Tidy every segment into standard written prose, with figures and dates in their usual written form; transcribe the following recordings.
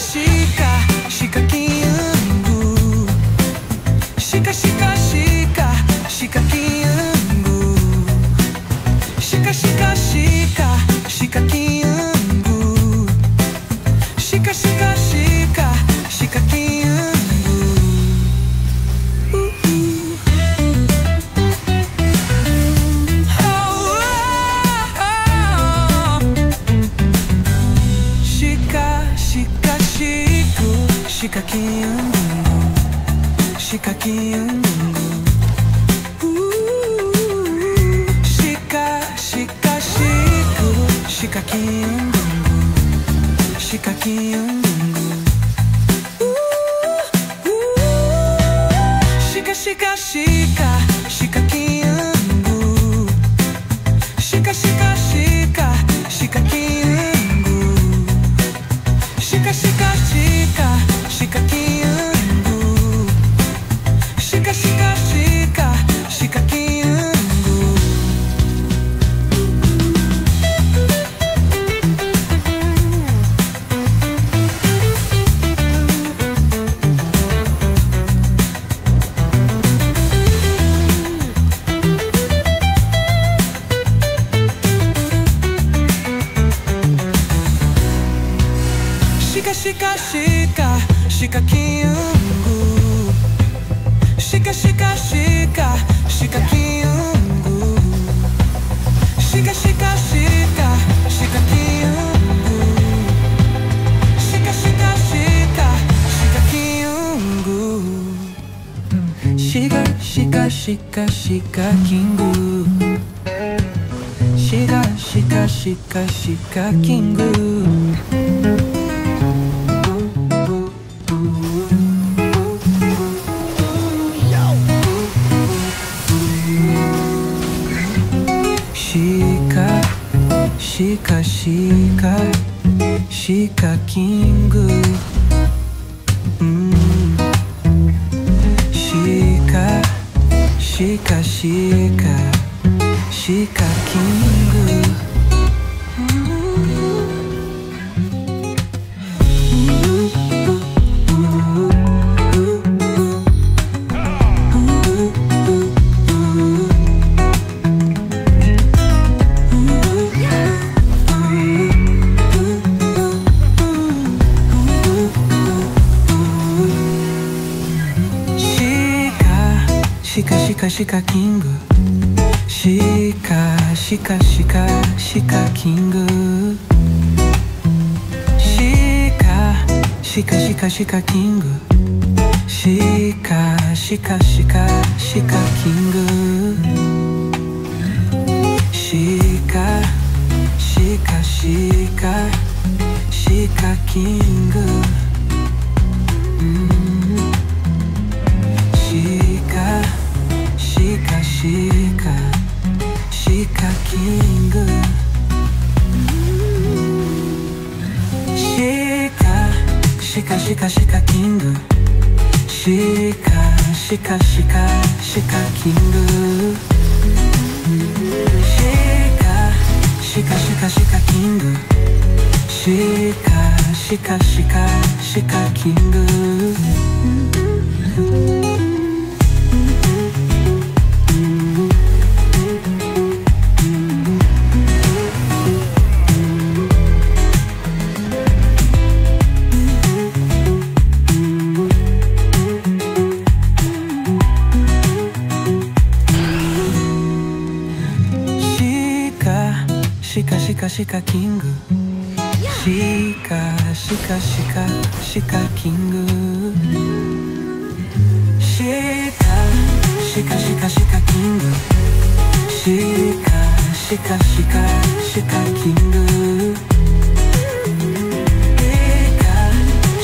shika, shika kiangu. Shika, shika, shika, shika kiangu. Shika, shika, shika, shika kiangu. Shika, shika, shika, shika kiangu. Shika kiangu, shika kiangu. Shika, shika, shika, shika kiangu, shika kiangu. Shika, shika, shika, shika kiangu. Shika, shika, shika, shika kiangu. Shika, shika, shika, shika kiangu. Shika, shika, shika, shika kiangu. Shika, shika, shika, shika kiangu. Shika, shika, shika, shika kiangu. Shika, shika, shika, shika kiangu. Shika, shika, shika, shika kiangu. Shika, shika, shika, shika kingu. Shika, shika, shika, shika kingu. Shika, shika, shika kingu. Shika, shika, shika, shika kingu. Shika, shika, shika kingu. Shika, shika, shika, shika kingu. Shika, shika, shika, shika kingu. Shika, shika, shika, shika kingu. Shika, shika, shika, shika kingu. Shika, shika, shika, shika kingu. Shika, shika, shika, shika kingu. Shika, shika, shika, shika kingu. Shika, shika, shika, shika kingu. Shika, shika, shika, shika kingu. Shika, shika, shika kingu. Shika, shika, shika, shika kingu. Shika, shika, shika, shika kingu. Shika, shika, shika, shika kingu.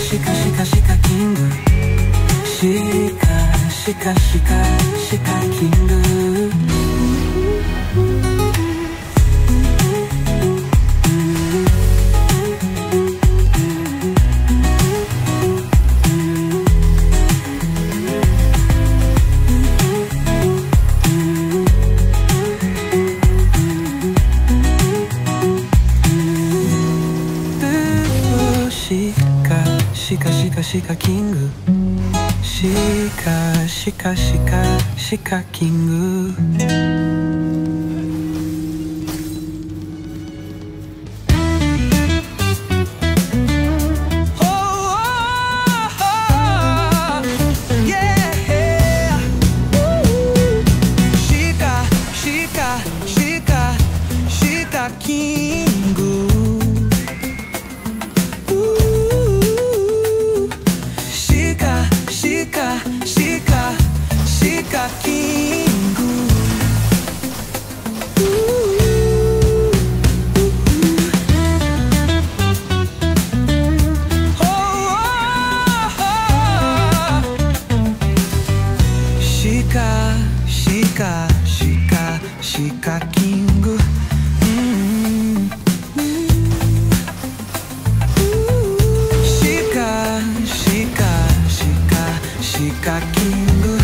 Shika, shika, shika kingu. Shika, shika, shika, shika kingu. shika shika shika king. Shika shika shika shika king. Shika, shika, shika king. Shika, shika, shika, shika king.